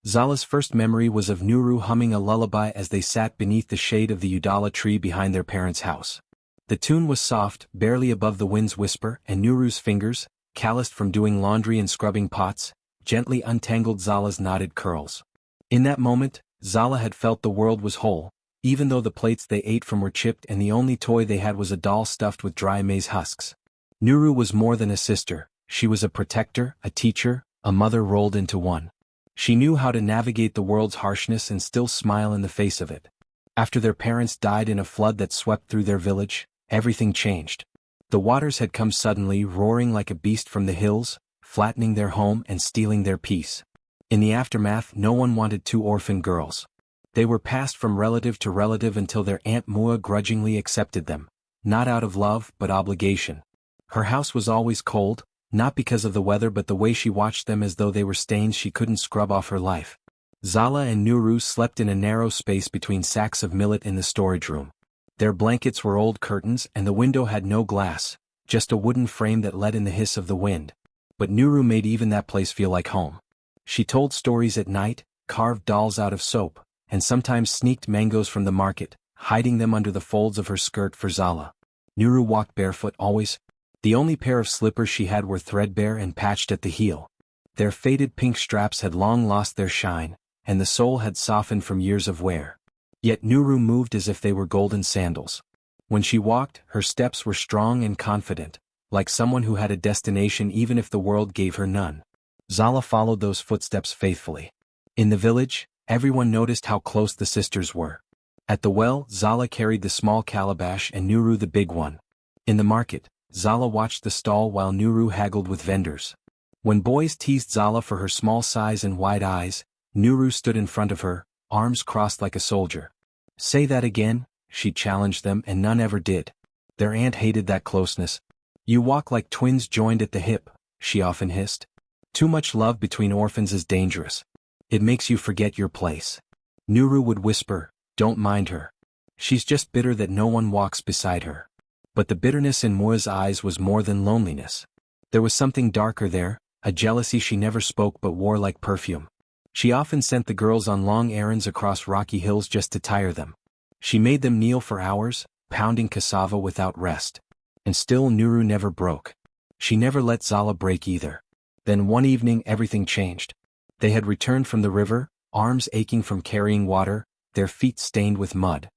Zala's first memory was of Nuru humming a lullaby as they sat beneath the shade of the udala tree behind their parents' house. The tune was soft, barely above the wind's whisper, and Nuru's fingers, calloused from doing laundry and scrubbing pots, gently untangled Zala's knotted curls. In that moment, Zala had felt the world was whole, even though the plates they ate from were chipped and the only toy they had was a doll stuffed with dry maize husks. Nuru was more than a sister, she was a protector, a teacher, a mother rolled into one. She knew how to navigate the world's harshness and still smile in the face of it. After their parents died in a flood that swept through their village, everything changed. The waters had come suddenly, roaring like a beast from the hills, flattening their home and stealing their peace. In the aftermath, no one wanted two orphan girls. They were passed from relative to relative until their Aunt Mua grudgingly accepted them, not out of love but obligation. Her house was always cold, not because of the weather but the way she watched them as though they were stains she couldn't scrub off her life. Zala and Nuru slept in a narrow space between sacks of millet in the storage room. Their blankets were old curtains and the window had no glass, just a wooden frame that let in the hiss of the wind. But Nuru made even that place feel like home. She told stories at night, carved dolls out of soap, and sometimes sneaked mangoes from the market, hiding them under the folds of her skirt for Zala. Nuru walked barefoot always. The only pair of slippers she had were threadbare and patched at the heel. Their faded pink straps had long lost their shine, and the sole had softened from years of wear. Yet Nuru moved as if they were golden sandals. When she walked, her steps were strong and confident, like someone who had a destination even if the world gave her none. Zala followed those footsteps faithfully. In the village, everyone noticed how close the sisters were. At the well, Zala carried the small calabash and Nuru the big one. In the market, Zala watched the stall while Nuru haggled with vendors. When boys teased Zala for her small size and wide eyes, Nuru stood in front of her, arms crossed like a soldier. "Say that again," she challenged them, and none ever did. Their aunt hated that closeness. "You walk like twins joined at the hip," she often hissed. "Too much love between orphans is dangerous. It makes you forget your place." Nuru would whisper, "Don't mind her. She's just bitter that no one walks beside her." But the bitterness in Mua's eyes was more than loneliness. There was something darker there, a jealousy she never spoke but wore like perfume. She often sent the girls on long errands across rocky hills just to tire them. She made them kneel for hours, pounding cassava without rest. And still Nuru never broke. She never let Zala break either. Then one evening everything changed. They had returned from the river, arms aching from carrying water, their feet stained with mud.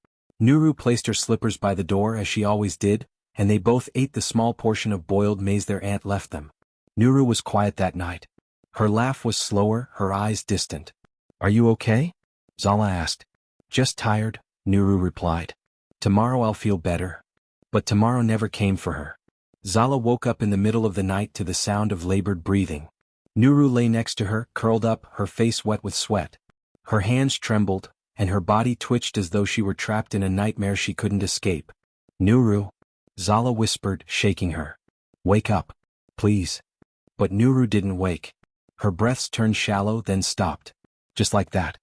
Nuru placed her slippers by the door as she always did, and they both ate the small portion of boiled maize their aunt left them. Nuru was quiet that night. Her laugh was slower, her eyes distant. "Are you okay?" Zala asked. "Just tired," Nuru replied. "Tomorrow I'll feel better." But tomorrow never came for her. Zala woke up in the middle of the night to the sound of labored breathing. Nuru lay next to her, curled up, her face wet with sweat. Her hands trembled, and her body twitched as though she were trapped in a nightmare she couldn't escape. "Nuru," Zala whispered, shaking her. "Wake up. Please." But Nuru didn't wake. Her breaths turned shallow, then stopped. "Just like that,"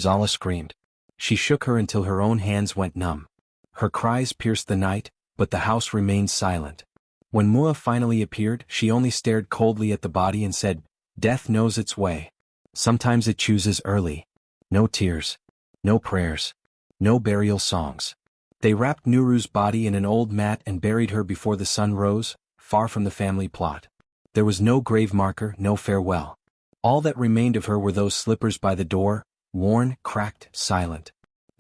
Zala screamed. She shook her until her own hands went numb. Her cries pierced the night, but the house remained silent. When Mua finally appeared, she only stared coldly at the body and said, "Death knows its way. Sometimes it chooses early." No tears. No prayers. No burial songs. They wrapped Nuru's body in an old mat and buried her before the sun rose, far from the family plot. There was no grave marker, no farewell. All that remained of her were those slippers by the door, worn, cracked, silent.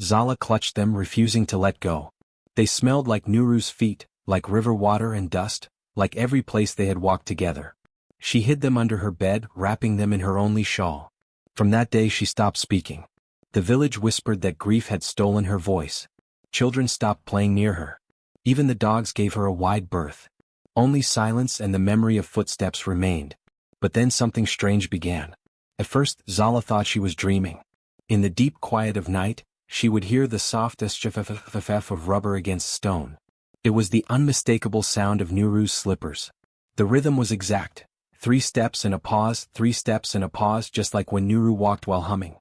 Zala clutched them, refusing to let go. They smelled like Nuru's feet, like river water and dust, like every place they had walked together. She hid them under her bed, wrapping them in her only shawl. From that day she stopped speaking. The village whispered that grief had stolen her voice. Children stopped playing near her. Even the dogs gave her a wide berth. Only silence and the memory of footsteps remained. But then something strange began. At first, Zala thought she was dreaming. In the deep quiet of night, she would hear the soft f of rubber against stone. It was the unmistakable sound of Nuru's slippers. The rhythm was exact. 3 steps and a pause, 3 steps and a pause, just like when Nuru walked while humming.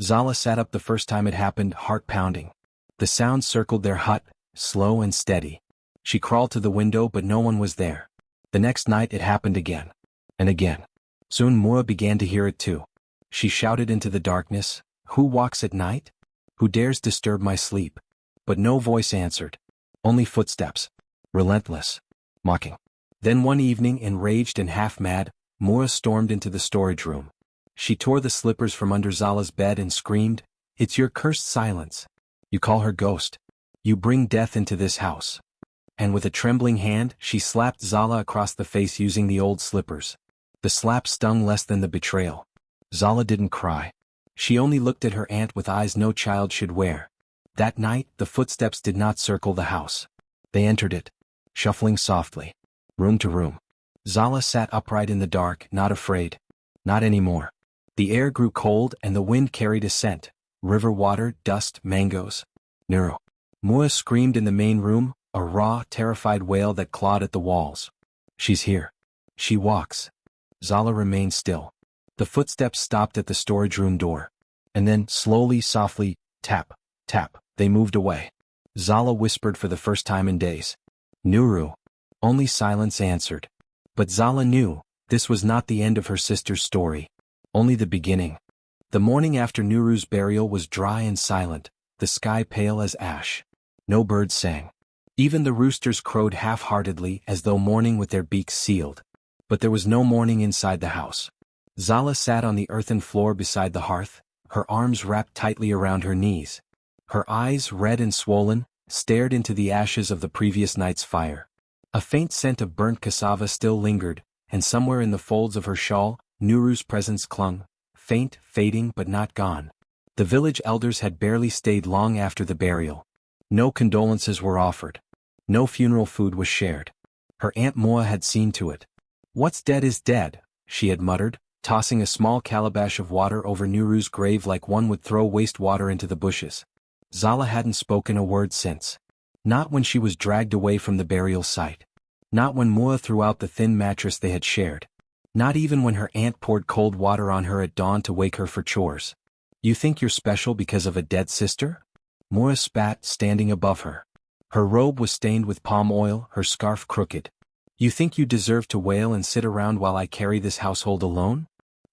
Zala sat up the first time it happened, heart pounding. The sound circled their hut, slow and steady. She crawled to the window, but no one was there. The next night it happened again. And again. Soon Mua began to hear it too. She shouted into the darkness, "Who walks at night? Who dares disturb my sleep?" But no voice answered. Only footsteps. Relentless. Mocking. Then one evening, enraged and half-mad, Mora stormed into the storage room. She tore the slippers from under Zala's bed and screamed, "It's your cursed silence. You call her ghost. You bring death into this house." And with a trembling hand, she slapped Zala across the face using the old slippers. The slap stung less than the betrayal. Zala didn't cry. She only looked at her aunt with eyes no child should wear. That night, the footsteps did not circle the house. They entered it, shuffling softly, room to room. Zala sat upright in the dark, not afraid. Not anymore. The air grew cold and the wind carried a scent. River water, dust, mangoes. Nero. Mua screamed in the main room, a raw, terrified wail that clawed at the walls. "She's here. She walks." Zala remained still. The footsteps stopped at the storage room door. And then, slowly, softly, tap, tap, they moved away. Zala whispered for the first time in days. "Nuru." Only silence answered. But Zala knew, this was not the end of her sister's story. Only the beginning. The morning after Nuru's burial was dry and silent, the sky pale as ash. No birds sang. Even the roosters crowed half-heartedly as though mourning with their beaks sealed. But there was no mourning inside the house. Zala sat on the earthen floor beside the hearth, her arms wrapped tightly around her knees. Her eyes, red and swollen, stared into the ashes of the previous night's fire. A faint scent of burnt cassava still lingered, and somewhere in the folds of her shawl, Nuru's presence clung, faint, fading but not gone. The village elders had barely stayed long after the burial. No condolences were offered. No funeral food was shared. Her Aunt Moa had seen to it. "What's dead is dead," she had muttered, tossing a small calabash of water over Nuru's grave like one would throw waste water into the bushes. Zala hadn't spoken a word since. Not when she was dragged away from the burial site. Not when Moa threw out the thin mattress they had shared. Not even when her aunt poured cold water on her at dawn to wake her for chores. "You think you're special because of a dead sister?" Moa spat, standing above her. Her robe was stained with palm oil, her scarf crooked. "You think you deserve to wail and sit around while I carry this household alone?"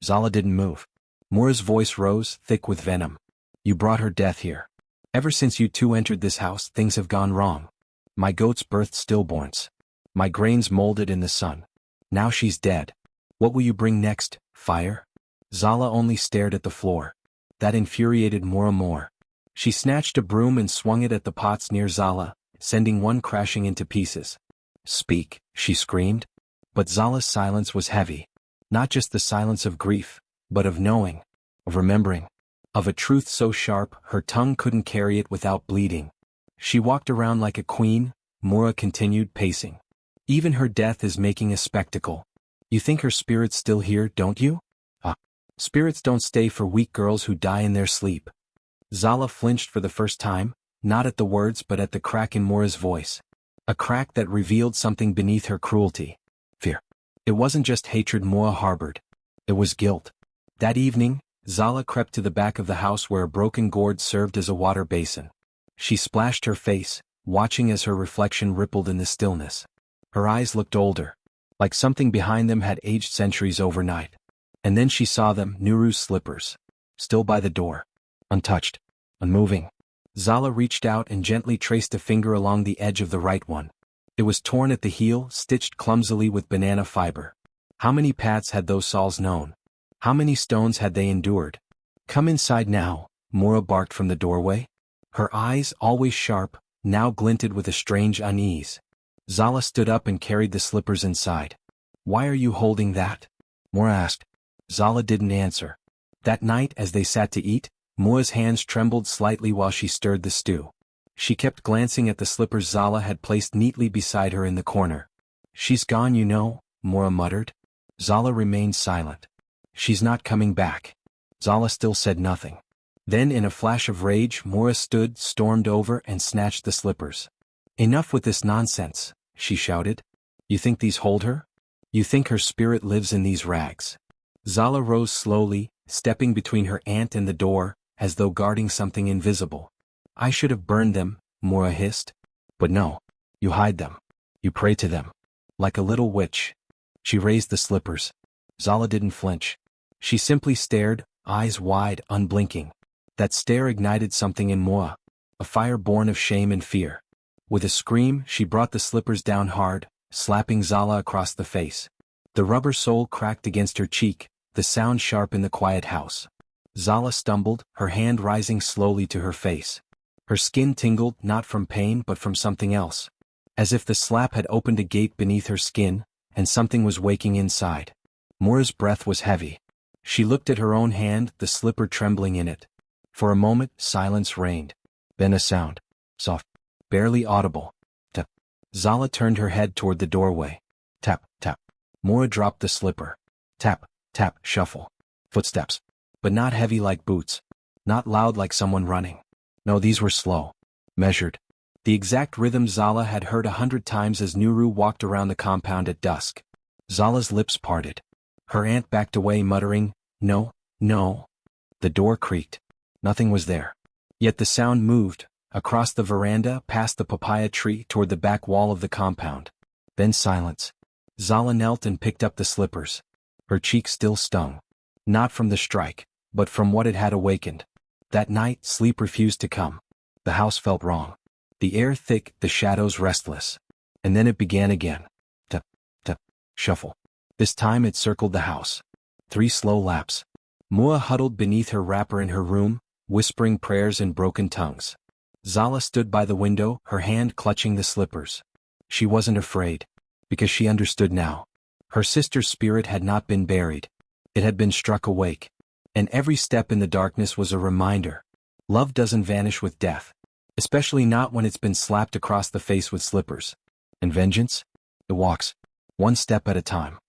Zala didn't move. Mora's voice rose, thick with venom. "You brought her death here. Ever since you two entered this house, things have gone wrong. My goats birthed stillborns. My grains molded in the sun. Now she's dead. What will you bring next, fire?" Zala only stared at the floor. That infuriated Mora more. She snatched a broom and swung it at the pots near Zala, sending one crashing into pieces. "Speak," she screamed. But Zala's silence was heavy. Not just the silence of grief, but of knowing, of remembering, of a truth so sharp her tongue couldn't carry it without bleeding. She walked around like a queen, Mora continued pacing. "Even her death is making a spectacle. You think her spirit's still here, don't you? Spirits don't stay for weak girls who die in their sleep." Zala flinched for the first time, not at the words but at the crack in Mora's voice. A crack that revealed something beneath her cruelty. Fear. It wasn't just hatred Mora harbored. It was guilt. That evening, Zala crept to the back of the house where a broken gourd served as a water basin. She splashed her face, watching as her reflection rippled in the stillness. Her eyes looked older, like something behind them had aged centuries overnight. And then she saw them, Nuru's slippers. Still by the door. Untouched. Unmoving. Zala reached out and gently traced a finger along the edge of the right one. It was torn at the heel, stitched clumsily with banana fiber. How many paths had those soles known? How many stones had they endured? "Come inside now," Mora barked from the doorway. Her eyes, always sharp, now glinted with a strange unease. Zala stood up and carried the slippers inside. "Why are you holding that?" Mora asked. Zala didn't answer. That night, as they sat to eat, Mora's hands trembled slightly while she stirred the stew. She kept glancing at the slippers Zala had placed neatly beside her in the corner. "She's gone, you know," Mora muttered. Zala remained silent. "She's not coming back." Zala still said nothing. Then in a flash of rage Mora stood, stormed over and snatched the slippers. "Enough with this nonsense," she shouted. "You think these hold her? You think her spirit lives in these rags?" Zala rose slowly, stepping between her aunt and the door, as though guarding something invisible. "I should have burned them," Mora hissed. "But no. You hide them. You pray to them. Like a little witch." She raised the slippers. Zala didn't flinch. She simply stared, eyes wide, unblinking. That stare ignited something in Moa, a fire born of shame and fear. With a scream, she brought the slippers down hard, slapping Zala across the face. The rubber sole cracked against her cheek, the sound sharp in the quiet house. Zala stumbled, her hand rising slowly to her face. Her skin tingled, not from pain but from something else. As if the slap had opened a gate beneath her skin, and something was waking inside. Mora's breath was heavy. She looked at her own hand, the slipper trembling in it. For a moment, silence reigned. Then a sound. Soft. Barely audible. Tap. Zala turned her head toward the doorway. Tap, tap. Mora dropped the slipper. Tap, tap, shuffle. Footsteps. But not heavy like boots. Not loud like someone running. No, these were slow. Measured. The exact rhythm Zala had heard 100 times as Nuru walked around the compound at dusk. Zala's lips parted. Her aunt backed away muttering, "No, no." The door creaked. Nothing was there. Yet the sound moved, across the veranda, past the papaya tree toward the back wall of the compound. Then silence. Zala knelt and picked up the slippers. Her cheek still stung. Not from the strike, but from what it had awakened. That night, sleep refused to come. The house felt wrong. The air thick, the shadows restless. And then it began again. Tap, tap, shuffle. This time it circled the house. 3 slow laps. Mua huddled beneath her wrapper in her room, whispering prayers in broken tongues. Zala stood by the window, her hand clutching the slippers. She wasn't afraid, because she understood now. Her sister's spirit had not been buried. It had been struck awake. And every step in the darkness was a reminder. Love doesn't vanish with death. Especially not when it's been slapped across the face with slippers. And vengeance? It walks. One step at a time.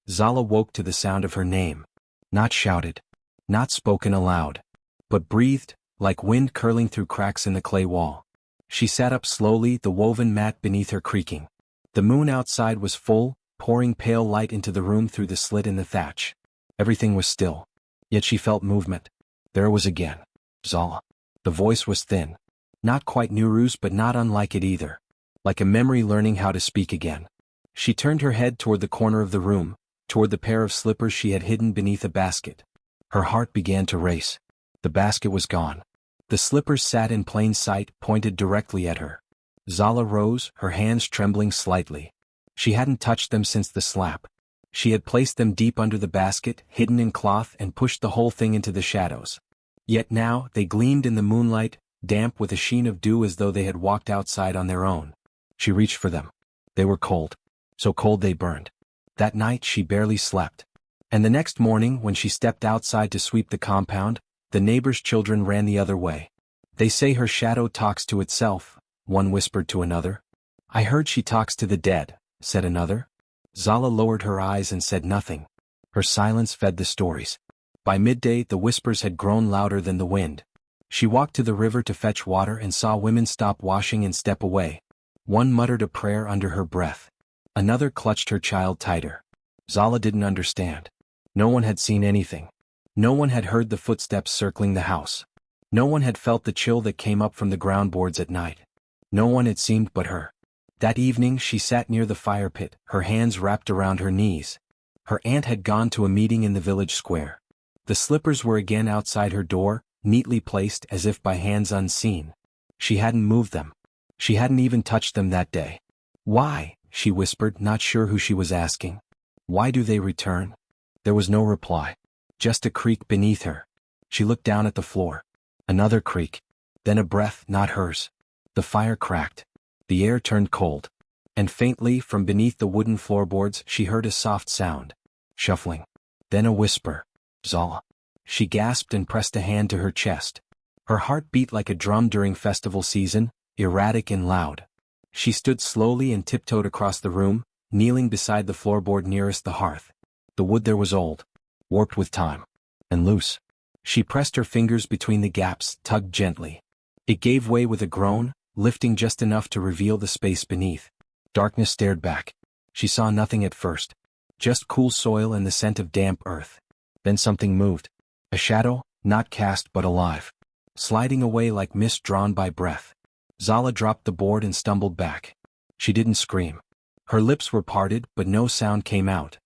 Zala woke to the sound of her name. Not shouted. Not spoken aloud. But breathed, like wind curling through cracks in the clay wall. She sat up slowly, the woven mat beneath her creaking. The moon outside was full, pouring pale light into the room through the slit in the thatch. Everything was still. Yet she felt movement. There it was again. Zala. The voice was thin. Not quite Nuru's but not unlike it either. Like a memory learning how to speak again. She turned her head toward the corner of the room, toward the pair of slippers she had hidden beneath a basket. Her heart began to race. The basket was gone. The slippers sat in plain sight, pointed directly at her. Zala rose, her hands trembling slightly. She hadn't touched them since the slap. She had placed them deep under the basket, hidden in cloth, and pushed the whole thing into the shadows. Yet now, they gleamed in the moonlight, damp with a sheen of dew as though they had walked outside on their own. She reached for them. They were cold. So cold they burned. That night she barely slept. And the next morning, when she stepped outside to sweep the compound, the neighbors' children ran the other way. "They say her shadow talks to itself," one whispered to another. "I heard she talks to the dead," said another. Zala lowered her eyes and said nothing. Her silence fed the stories. By midday the whispers had grown louder than the wind. She walked to the river to fetch water and saw women stop washing and step away. One muttered a prayer under her breath. Another clutched her child tighter. Zala didn't understand. No one had seen anything. No one had heard the footsteps circling the house. No one had felt the chill that came up from the groundboards at night. No one, it seemed, but her. That evening she sat near the fire pit, her hands wrapped around her knees. Her aunt had gone to a meeting in the village square. The slippers were again outside her door, neatly placed as if by hands unseen. She hadn't moved them. She hadn't even touched them that day. "Why?" she whispered, not sure who she was asking. "Why do they return?" There was no reply. Just a creak beneath her. She looked down at the floor. Another creak. Then a breath, not hers. The fire cracked. The air turned cold. And faintly, from beneath the wooden floorboards, she heard a soft sound. Shuffling. Then a whisper. "Zala." She gasped and pressed a hand to her chest. Her heart beat like a drum during festival season, erratic and loud. She stood slowly and tiptoed across the room, kneeling beside the floorboard nearest the hearth. The wood there was old, warped with time, and loose. She pressed her fingers between the gaps, tugged gently. It gave way with a groan, lifting just enough to reveal the space beneath. Darkness stared back. She saw nothing at first. Just cool soil and the scent of damp earth. Then something moved. A shadow, not cast but alive. Sliding away like mist drawn by breath. Zala dropped the board and stumbled back. She didn't scream. Her lips were parted, but no sound came out.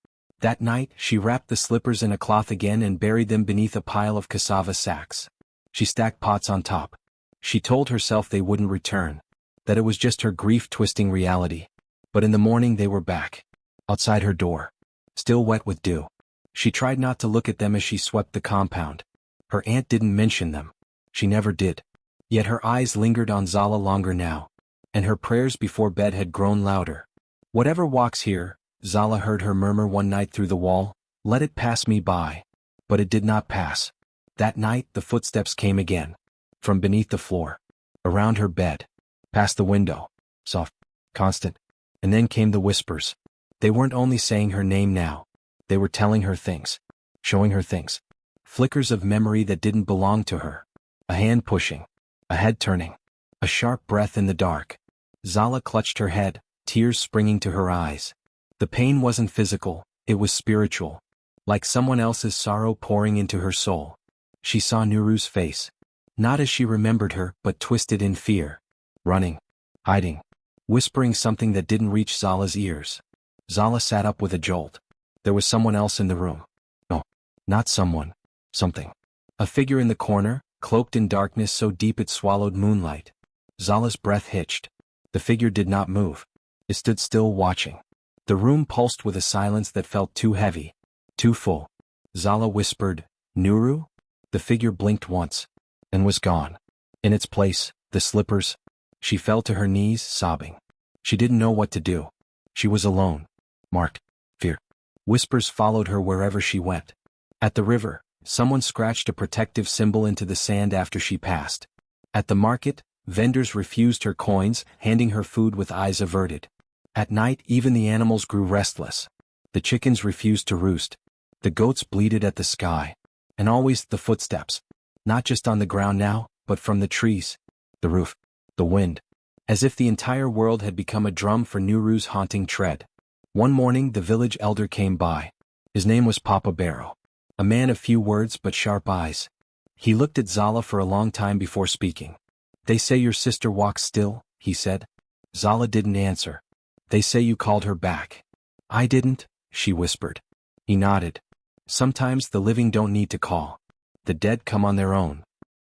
That night, she wrapped the slippers in a cloth again and buried them beneath a pile of cassava sacks. She stacked pots on top. She told herself they wouldn't return, that it was just her grief-twisting reality. But in the morning they were back, outside her door, still wet with dew. She tried not to look at them as she swept the compound. Her aunt didn't mention them. She never did. Yet her eyes lingered on Zala longer now, and her prayers before bed had grown louder. "Whatever walks here," Zala heard her murmur one night through the wall, "let it pass me by." But it did not pass. That night the footsteps came again. From beneath the floor. Around her bed. Past the window. Soft. Constant. And then came the whispers. They weren't only saying her name now. They were telling her things. Showing her things. Flickers of memory that didn't belong to her. A hand pushing. A head turning. A sharp breath in the dark. Zala clutched her head, tears springing to her eyes. The pain wasn't physical, it was spiritual. Like someone else's sorrow pouring into her soul. She saw Nuru's face. Not as she remembered her, but twisted in fear. Running. Hiding. Whispering something that didn't reach Zala's ears. Zala sat up with a jolt. There was someone else in the room. No. Not someone. Something. A figure in the corner, cloaked in darkness so deep it swallowed moonlight. Zala's breath hitched. The figure did not move. It stood still watching. The room pulsed with a silence that felt too heavy. Too full. Zala whispered, "Nuru?" The figure blinked once. And was gone. In its place, the slippers. She fell to her knees, sobbing. She didn't know what to do. She was alone. Marked. Fear. Whispers followed her wherever she went. At the river, someone scratched a protective symbol into the sand after she passed. At the market, vendors refused her coins, handing her food with eyes averted. At night, even the animals grew restless. The chickens refused to roost. The goats bleated at the sky. And always the footsteps. Not just on the ground now, but from the trees. The roof. The wind. As if the entire world had become a drum for Nuru's haunting tread. One morning the village elder came by. His name was Papa Barrow. A man of few words but sharp eyes. He looked at Zala for a long time before speaking. "They say your sister walks still," he said. Zala didn't answer. "They say you called her back." "I didn't," she whispered. He nodded. "Sometimes the living don't need to call. The dead come on their own."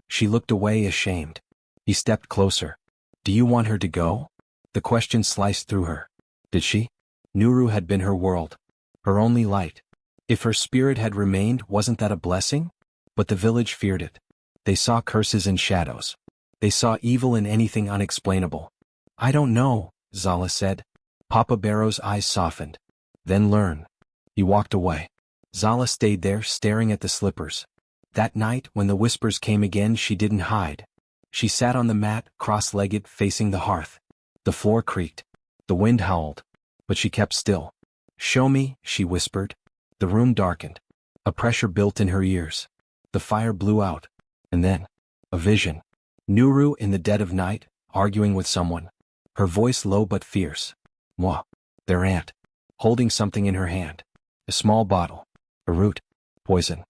She looked away ashamed. He stepped closer. "Do you want her to go?" The question sliced through her. Did she? Nuru had been her world. Her only light. If her spirit had remained, wasn't that a blessing? But the village feared it. They saw curses and shadows. They saw evil in anything unexplainable. "I don't know," Zala said. Papa Barrow's eyes softened. "Then learn." He walked away. Zala stayed there, staring at the slippers. That night, when the whispers came again, she didn't hide. She sat on the mat, cross-legged, facing the hearth. The floor creaked. The wind howled. But she kept still. "Show me," she whispered. The room darkened. A pressure built in her ears. The fire blew out. And then, a vision. Nuru in the dead of night, arguing with someone. Her voice low but fierce. Moi. Their aunt. Holding something in her hand. A small bottle. A root. Poison.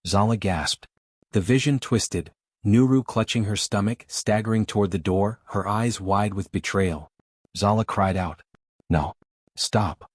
Zala gasped. The vision twisted. Nuru clutching her stomach, staggering toward the door, her eyes wide with betrayal. Zala cried out. "No. Stop."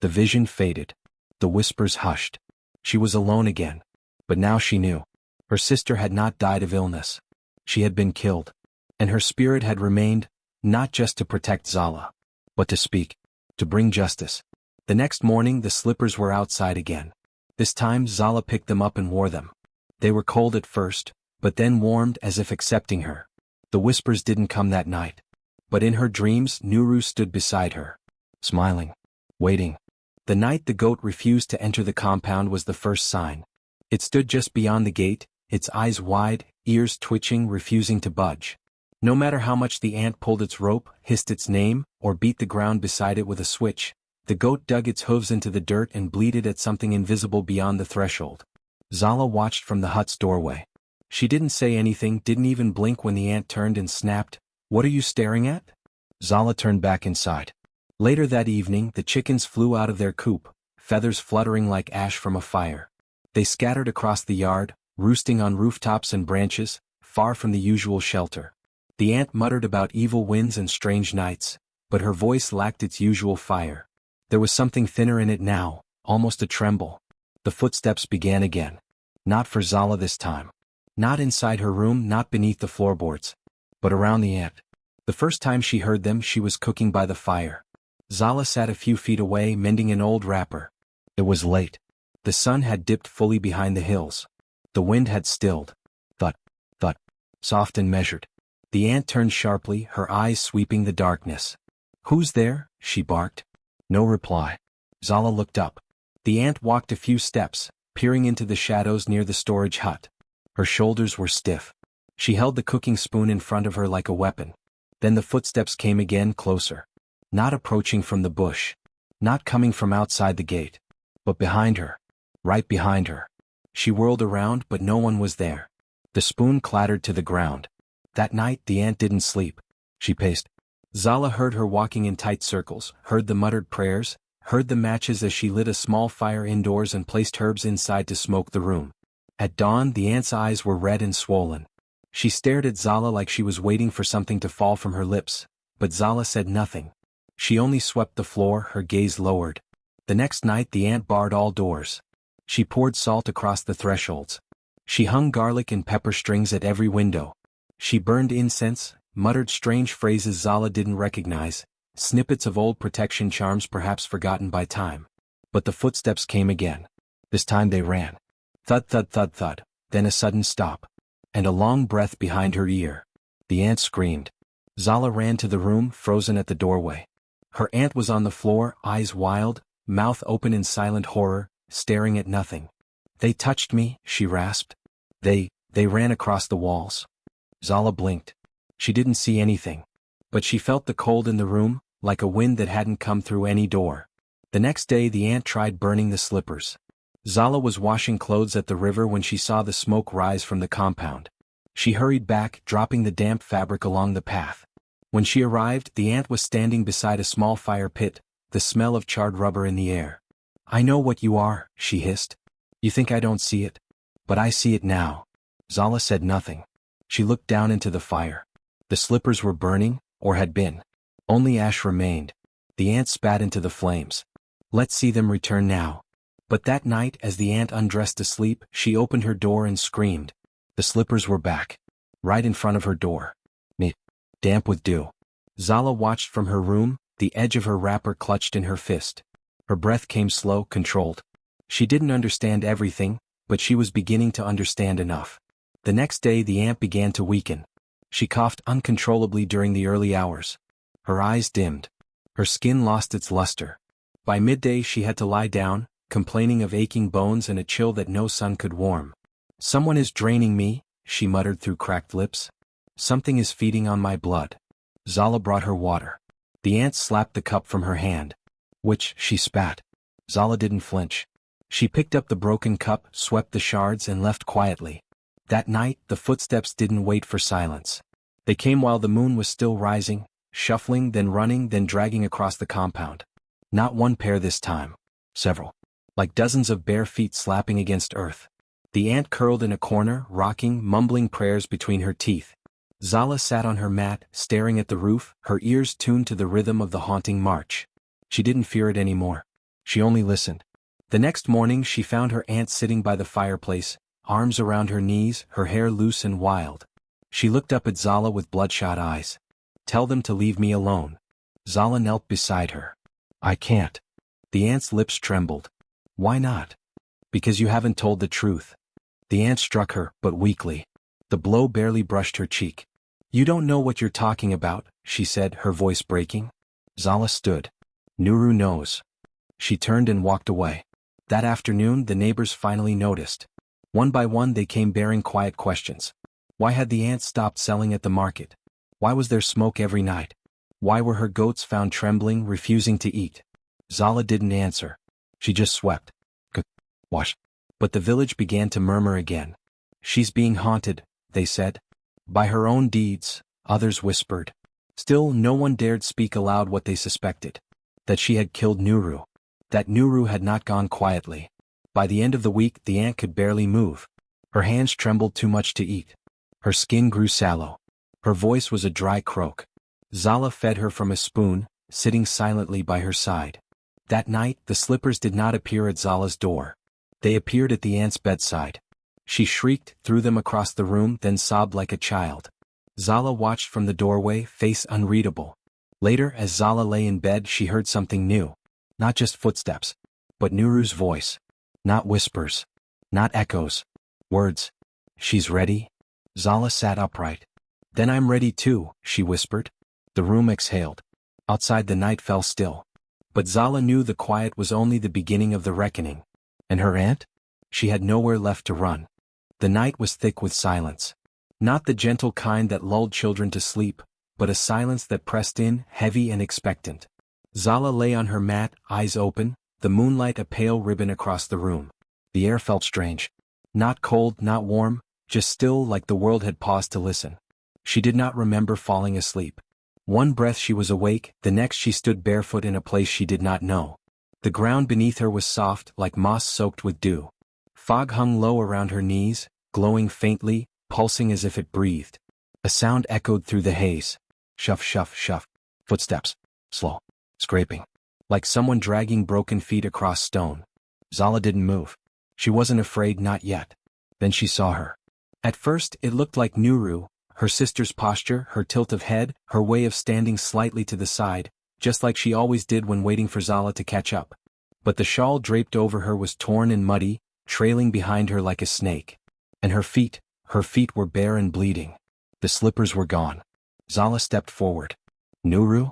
The vision faded. The whispers hushed. She was alone again. But now she knew. Her sister had not died of illness. She had been killed. And her spirit had remained, not just to protect Zala, but to speak, to bring justice. The next morning the slippers were outside again. This time Zala picked them up and wore them. They were cold at first, but then warmed as if accepting her. The whispers didn't come that night. But in her dreams Nuru stood beside her. Smiling. Waiting. The night the goat refused to enter the compound was the first sign. It stood just beyond the gate, its eyes wide, ears twitching, refusing to budge. No matter how much the ant pulled its rope, hissed its name, or beat the ground beside it with a switch, the goat dug its hooves into the dirt and bleated at something invisible beyond the threshold. Zala watched from the hut's doorway. She didn't say anything, didn't even blink when the ant turned and snapped, "What are you staring at?" Zala turned back inside. Later that evening, the chickens flew out of their coop, feathers fluttering like ash from a fire. They scattered across the yard, roosting on rooftops and branches, far from the usual shelter. The ant muttered about evil winds and strange nights, but her voice lacked its usual fire. There was something thinner in it now, almost a tremble. The footsteps began again. Not for Zala this time. Not inside her room, not beneath the floorboards, but around the ant. The first time she heard them, she was cooking by the fire. Zala sat a few feet away, mending an old wrapper. It was late. The sun had dipped fully behind the hills. The wind had stilled. Thud, thud, soft and measured. The ant turned sharply, her eyes sweeping the darkness. "Who's there?" she barked. No reply. Zala looked up. The ant walked a few steps, peering into the shadows near the storage hut. Her shoulders were stiff. She held the cooking spoon in front of her like a weapon. Then the footsteps came again, closer. Not approaching from the bush. Not coming from outside the gate. But behind her. Right behind her. She whirled around, but no one was there. The spoon clattered to the ground. That night the ant didn't sleep. She paced. Zala heard her walking in tight circles, heard the muttered prayers, heard the matches as she lit a small fire indoors and placed herbs inside to smoke the room. At dawn the ant's eyes were red and swollen. She stared at Zala like she was waiting for something to fall from her lips, but Zala said nothing. She only swept the floor, her gaze lowered. The next night the ant barred all doors. She poured salt across the thresholds. She hung garlic and pepper strings at every window. She burned incense, muttered strange phrases Zala didn't recognize, snippets of old protection charms perhaps forgotten by time. But the footsteps came again. This time they ran. Thud, thud, thud, thud, then a sudden stop. And a long breath behind her ear. The ant screamed. Zala ran to the room, frozen at the doorway. Her aunt was on the floor, eyes wild, mouth open in silent horror, staring at nothing. "They touched me," she rasped. They ran across the walls." Zala blinked. She didn't see anything. But she felt the cold in the room, like a wind that hadn't come through any door. The next day the ant tried burning the slippers. Zala was washing clothes at the river when she saw the smoke rise from the compound. She hurried back, dropping the damp fabric along the path. When she arrived, the ant was standing beside a small fire pit, the smell of charred rubber in the air. "I know what you are," she hissed. "You think I don't see it? But I see it now." Zala said nothing. She looked down into the fire. The slippers were burning, or had been. Only ash remained. The ant spat into the flames. "Let's see them return now." But that night, as the ant undressed to sleep, she opened her door and screamed. The slippers were back. Right in front of her door. Neat. Damp with dew. Zala watched from her room, the edge of her wrapper clutched in her fist. Her breath came slow, controlled. She didn't understand everything, but she was beginning to understand enough. The next day the ant began to weaken. She coughed uncontrollably during the early hours. Her eyes dimmed. Her skin lost its luster. By midday she had to lie down, complaining of aching bones and a chill that no sun could warm. "Someone is draining me," she muttered through cracked lips. "Something is feeding on my blood." Zala brought her water. The ant slapped the cup from her hand. "Which," she spat. Zala didn't flinch. She picked up the broken cup, swept the shards and left quietly. That night, the footsteps didn't wait for silence. They came while the moon was still rising, shuffling, then running, then dragging across the compound. Not one pair this time. Several. Like dozens of bare feet slapping against earth. The ant curled in a corner, rocking, mumbling prayers between her teeth. Zala sat on her mat, staring at the roof, her ears tuned to the rhythm of the haunting march. She didn't fear it anymore. She only listened. The next morning she found her aunt sitting by the fireplace, arms around her knees, her hair loose and wild. She looked up at Zala with bloodshot eyes. "Tell them to leave me alone." Zala knelt beside her. "I can't." The aunt's lips trembled. "Why not?" "Because you haven't told the truth." The aunt struck her, but weakly. The blow barely brushed her cheek. "You don't know what you're talking about," she said, her voice breaking. Zala stood. "Nuru knows." She turned and walked away. That afternoon the neighbors finally noticed. One by one they came bearing quiet questions. Why had the aunt stopped selling at the market? Why was there smoke every night? Why were her goats found trembling, refusing to eat? Zala didn't answer. She just swept. Wash. But the village began to murmur again. "She's being haunted," they said. "By her own deeds," others whispered. Still no one dared speak aloud what they suspected. That she had killed Nuru. That Nuru had not gone quietly. By the end of the week the ant could barely move. Her hands trembled too much to eat. Her skin grew sallow. Her voice was a dry croak. Zala fed her from a spoon, sitting silently by her side. That night, the slippers did not appear at Zala's door. They appeared at the aunt's bedside. She shrieked, threw them across the room, then sobbed like a child. Zala watched from the doorway, face unreadable. Later, as Zala lay in bed, she heard something new. Not just footsteps, but Nuru's voice. Not whispers. Not echoes. Words. "She's ready?" Zala sat upright. "Then I'm ready too," she whispered. The room exhaled. Outside the night fell still. But Zala knew the quiet was only the beginning of the reckoning. And her aunt? She had nowhere left to run. The night was thick with silence. Not the gentle kind that lulled children to sleep, but a silence that pressed in, heavy and expectant. Zala lay on her mat, eyes open, the moonlight a pale ribbon across the room. The air felt strange. Not cold, not warm, just still, like the world had paused to listen. She did not remember falling asleep. One breath she was awake, the next she stood barefoot in a place she did not know. The ground beneath her was soft, like moss soaked with dew. Fog hung low around her knees, glowing faintly, pulsing as if it breathed. A sound echoed through the haze. Shuff, shuff, shuff. Footsteps. Slow. Scraping. Like someone dragging broken feet across stone. Zala didn't move. She wasn't afraid, not yet. Then she saw her. At first, it looked like Nuru, her sister's posture, her tilt of head, her way of standing slightly to the side, just like she always did when waiting for Zala to catch up. But the shawl draped over her was torn and muddy, trailing behind her like a snake. And her feet were bare and bleeding. The slippers were gone. Zala stepped forward. Nuru?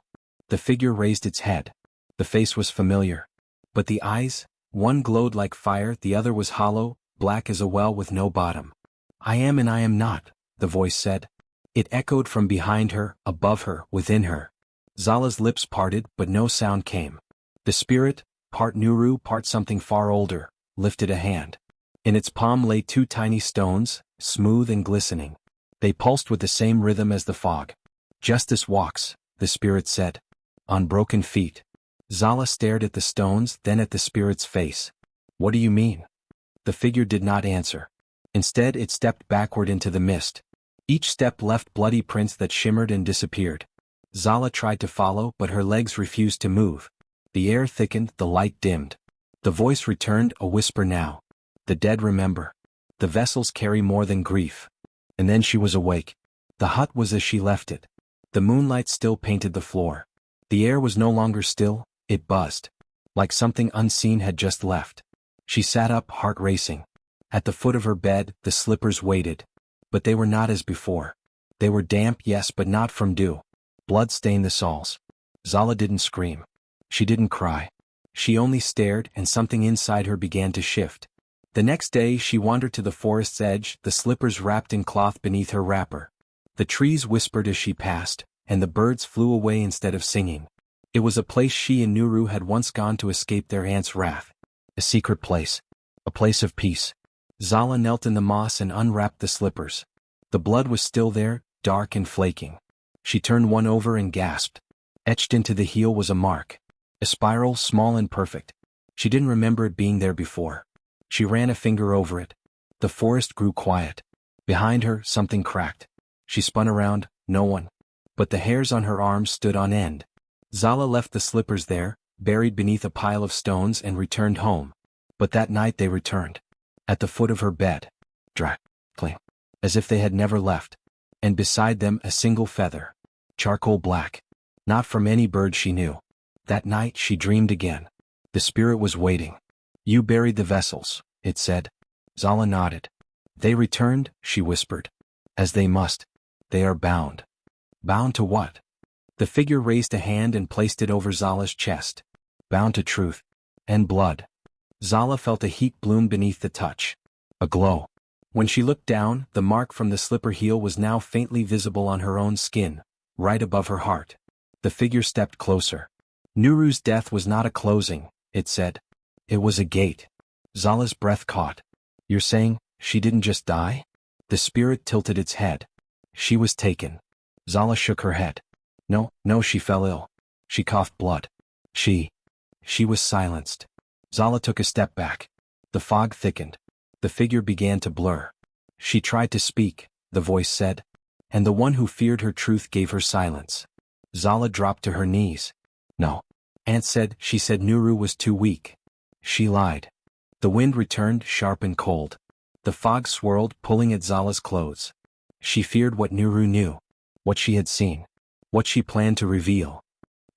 The figure raised its head. The face was familiar. But the eyes? One glowed like fire, the other was hollow, black as a well with no bottom. "I am and I am not," the voice said. It echoed from behind her, above her, within her. Zala's lips parted, but no sound came. The spirit, part Nuru, part something far older, lifted a hand. In its palm lay two tiny stones, smooth and glistening. They pulsed with the same rhythm as the fog. "Justice walks," the spirit said. "On broken feet." Zala stared at the stones, then at the spirit's face. "What do you mean?" The figure did not answer. Instead, it stepped backward into the mist. Each step left bloody prints that shimmered and disappeared. Zala tried to follow, but her legs refused to move. The air thickened, the light dimmed. The voice returned, a whisper now. "The dead remember. The vessels carry more than grief." And then she was awake. The hut was as she left it. The moonlight still painted the floor. The air was no longer still, it buzzed. Like something unseen had just left. She sat up, heart racing. At the foot of her bed, the slippers waited. But they were not as before. They were damp, yes, but not from dew. Blood stained the soles. Zala didn't scream. She didn't cry. She only stared, and something inside her began to shift. The next day she wandered to the forest's edge, the slippers wrapped in cloth beneath her wrapper. The trees whispered as she passed, and the birds flew away instead of singing. It was a place she and Nuru had once gone to escape their aunt's wrath. A secret place. A place of peace. Zala knelt in the moss and unwrapped the slippers. The blood was still there, dark and flaking. She turned one over and gasped. Etched into the heel was a mark. A spiral, small and perfect. She didn't remember it being there before. She ran a finger over it. The forest grew quiet. Behind her, something cracked. She spun around, no one. But the hairs on her arms stood on end. Zala left the slippers there, buried beneath a pile of stones, and returned home. But that night they returned. At the foot of her bed. Dry. Clean. As if they had never left. And beside them a single feather. Charcoal black. Not from any bird she knew. That night she dreamed again. The spirit was waiting. "You buried the vessels," it said. Zala nodded. "They returned," she whispered. "As they must. They are bound." "Bound to what?" The figure raised a hand and placed it over Zala's chest. "Bound to truth. And blood." Zala felt a heat bloom beneath the touch. A glow. When she looked down, the mark from the slipper heel was now faintly visible on her own skin, right above her heart. The figure stepped closer. "Nuru's death was not a closing," it said. "It was a gate." Zala's breath caught. "You're saying, she didn't just die?" The spirit tilted its head. "She was taken." Zala shook her head. No, she fell ill. She coughed blood. She was silenced." Zala took a step back. The fog thickened. The figure began to blur. "She tried to speak," the voice said. "And the one who feared her truth gave her silence." Zala dropped to her knees. "No. Aunt said Nuru was too weak. She lied. The wind returned sharp and cold. The fog swirled, pulling at Zala's clothes. She feared what Nuru knew. What she had seen. What she planned to reveal.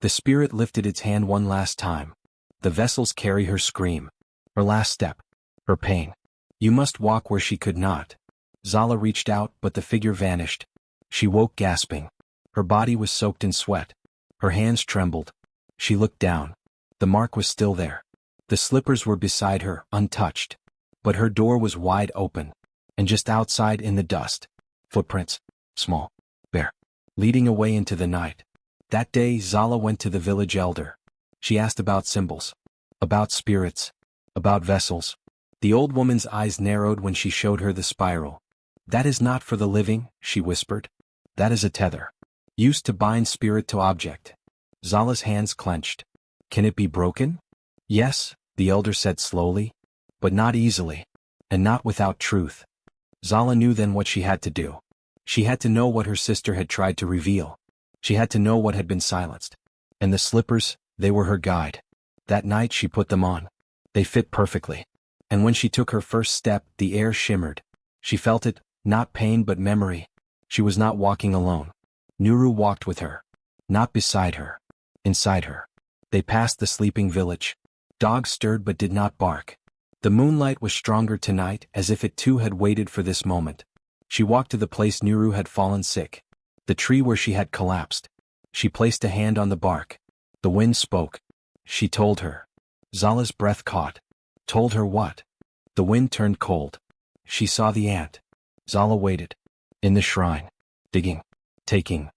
The spirit lifted its hand one last time. The vessels carry her scream. Her last step. Her pain. You must walk where she could not. Zala reached out, but the figure vanished. She woke gasping. Her body was soaked in sweat. Her hands trembled. She looked down. The mark was still there. The slippers were beside her, untouched. But her door was wide open. And just outside in the dust. Footprints. Small. Bare. Leading away into the night. That day Zala went to the village elder. She asked about symbols. About spirits. About vessels. The old woman's eyes narrowed when she showed her the spiral. That is not for the living, she whispered. That is a tether. Used to bind spirit to object. Zala's hands clenched. Can it be broken? Yes, the elder said slowly. But not easily. And not without truth. Zala knew then what she had to do. She had to know what her sister had tried to reveal. She had to know what had been silenced. And the slippers, they were her guide. That night she put them on. They fit perfectly. And when she took her first step, the air shimmered. She felt it, not pain but memory. She was not walking alone. Nuru walked with her. Not beside her. Inside her. They passed the sleeping village. Dogs stirred but did not bark. The moonlight was stronger tonight, as if it too had waited for this moment. She walked to the place Nuru had fallen sick. The tree where she had collapsed. She placed a hand on the bark. The wind spoke. She told her. Zala's breath caught. Told her what? The wind turned cold. She saw the ant. Zala waited. In the shrine. Digging. Taking.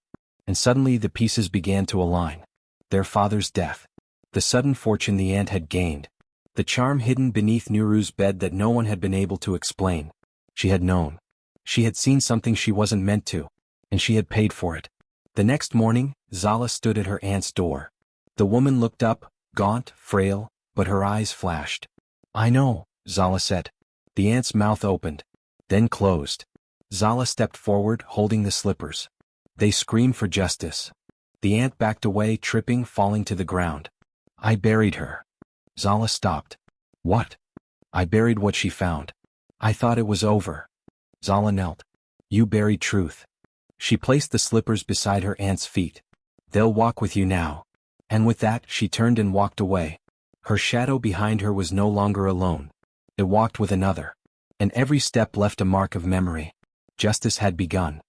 And suddenly the pieces began to align. Their father's death. The sudden fortune the ant had gained. The charm hidden beneath Nuru's bed that no one had been able to explain. She had known. She had seen something she wasn't meant to. And she had paid for it. The next morning, Zala stood at her aunt's door. The woman looked up, gaunt, frail, but her eyes flashed. I know, Zala said. The aunt's mouth opened. Then closed. Zala stepped forward, holding the slippers. They screamed for justice. The aunt backed away, tripping, falling to the ground. I buried her. Zala stopped. What? I buried what she found. I thought it was over. Zala knelt. You buried truth. She placed the slippers beside her aunt's feet. They'll walk with you now. And with that, she turned and walked away. Her shadow behind her was no longer alone. It walked with another. And every step left a mark of memory. Justice had begun.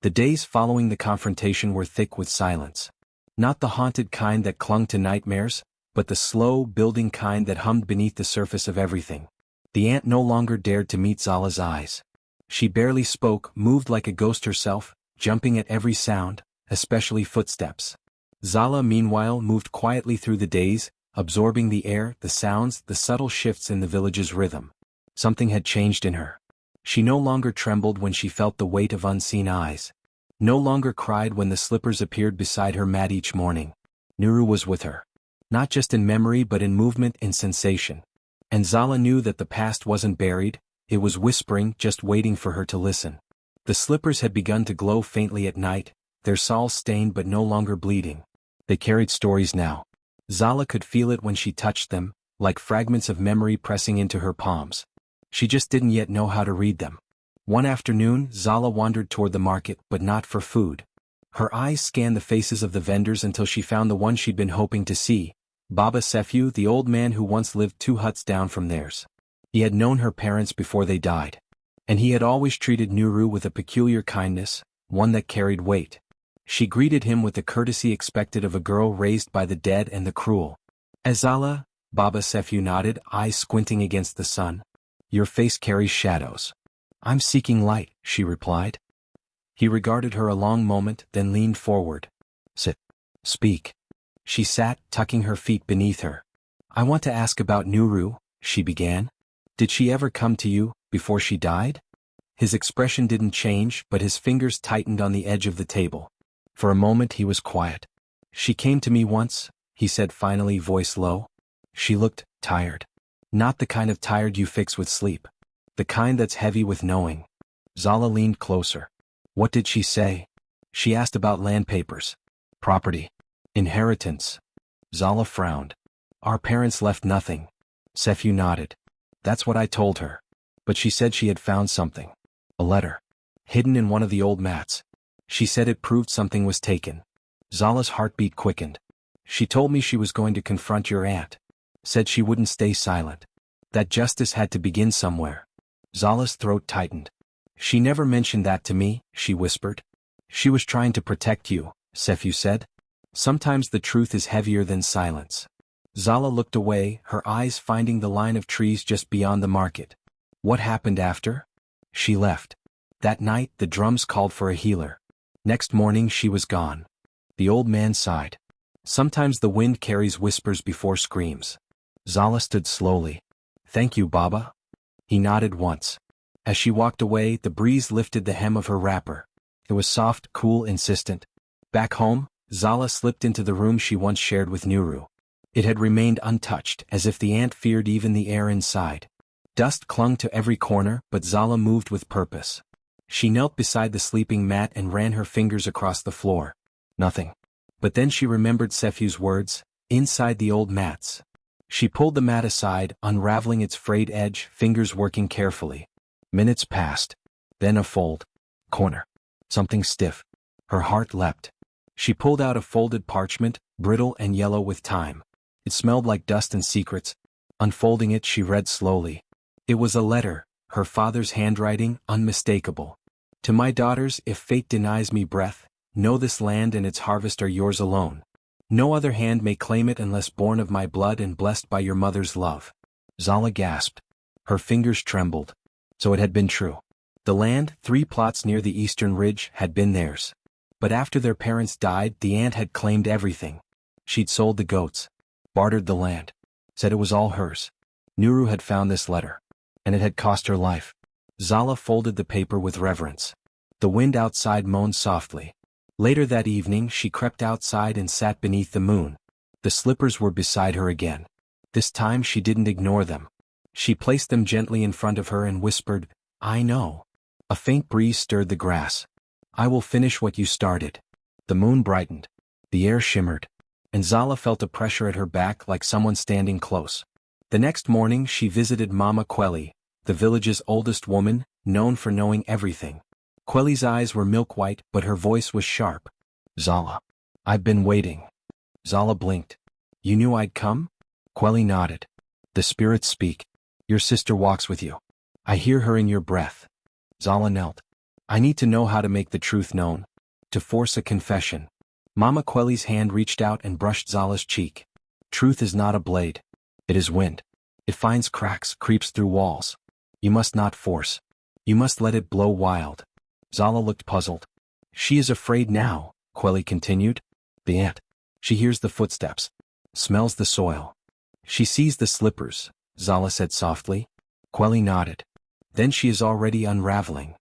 The days following the confrontation were thick with silence. Not the haunted kind that clung to nightmares, but the slow, building kind that hummed beneath the surface of everything. The ant no longer dared to meet Zala's eyes. She barely spoke, moved like a ghost herself, jumping at every sound, especially footsteps. Zala, meanwhile, moved quietly through the days, absorbing the air, the sounds, the subtle shifts in the village's rhythm. Something had changed in her. She no longer trembled when she felt the weight of unseen eyes. No longer cried when the slippers appeared beside her mat each morning. Nuru was with her. Not just in memory but in movement, in sensation. And Zala knew that the past wasn't buried, it was whispering, just waiting for her to listen. The slippers had begun to glow faintly at night, their soles stained but no longer bleeding. They carried stories now. Zala could feel it when she touched them, like fragments of memory pressing into her palms. She just didn't yet know how to read them. One afternoon, Zala wandered toward the market, but not for food. Her eyes scanned the faces of the vendors until she found the one she'd been hoping to see, Baba Sefu, the old man who once lived 2 huts down from theirs. He had known her parents before they died. And he had always treated Nuru with a peculiar kindness, one that carried weight. She greeted him with the courtesy expected of a girl raised by the dead and the cruel. Azala, Baba Sefu nodded, eyes squinting against the sun. Your face carries shadows. I'm seeking light, she replied. He regarded her a long moment, then leaned forward. Sit. Speak. She sat, tucking her feet beneath her. I want to ask about Nuru, she began. Did she ever come to you, before she died? His expression didn't change, but his fingers tightened on the edge of the table. For a moment he was quiet. She came to me once, he said finally, voice low. She looked tired. Not the kind of tired you fix with sleep. The kind that's heavy with knowing. Zala leaned closer. What did she say? She asked about land papers. Property. Inheritance. Zala frowned. Our parents left nothing. Sephu nodded. That's what I told her. But she said she had found something. A letter. Hidden in one of the old mats. She said it proved something was taken. Zala's heartbeat quickened. She told me she was going to confront your aunt. Said she wouldn't stay silent. That justice had to begin somewhere. Zala's throat tightened. She never mentioned that to me, she whispered. She was trying to protect you, Sephu said. Sometimes the truth is heavier than silence. Zala looked away, her eyes finding the line of trees just beyond the market. What happened after? She left. That night, the drums called for a healer. Next morning, she was gone. The old man sighed. Sometimes the wind carries whispers before screams. Zala stood slowly. Thank you, Baba. He nodded once. As she walked away, the breeze lifted the hem of her wrapper. It was soft, cool, insistent. Back home, Zala slipped into the room she once shared with Nuru. It had remained untouched, as if the ant feared even the air inside. Dust clung to every corner, but Zala moved with purpose. She knelt beside the sleeping mat and ran her fingers across the floor. Nothing. But then she remembered Sephu's words, inside the old mats. She pulled the mat aside, unraveling its frayed edge, fingers working carefully. Minutes passed. Then a fold. Corner. Something stiff. Her heart leapt. She pulled out a folded parchment, brittle and yellow with time. It smelled like dust and secrets. Unfolding it, she read slowly. It was a letter, her father's handwriting, unmistakable. To my daughters, if fate denies me breath, know this land and its harvest are yours alone. No other hand may claim it unless born of my blood and blessed by your mother's love. Zala gasped. Her fingers trembled. So it had been true. The land, 3 plots near the eastern ridge, had been theirs. But after their parents died, the aunt had claimed everything. She'd sold the goats. Bartered the land. Said it was all hers. Nuru had found this letter. And it had cost her life. Zala folded the paper with reverence. The wind outside moaned softly. Later that evening she crept outside and sat beneath the moon. The slippers were beside her again. This time she didn't ignore them. She placed them gently in front of her and whispered, I know. A faint breeze stirred the grass. I will finish what you started. The moon brightened. The air shimmered. And Zala felt a pressure at her back like someone standing close. The next morning she visited Mama Quelli, the village's oldest woman, known for knowing everything. Quelli's eyes were milk-white, but her voice was sharp. Zala. I've been waiting. Zala blinked. You knew I'd come? Quelli nodded. The spirits speak. Your sister walks with you. I hear her in your breath. Zala knelt. I need to know how to make the truth known. To force a confession. Mama Quelli's hand reached out and brushed Zala's cheek. Truth is not a blade. It is wind. It finds cracks, creeps through walls. You must not force. You must let it blow wild. Zala looked puzzled. She is afraid now, Quelli continued. The ant. She hears the footsteps. Smells the soil. She sees the slippers, Zala said softly. Quelli nodded. Then she is already unraveling.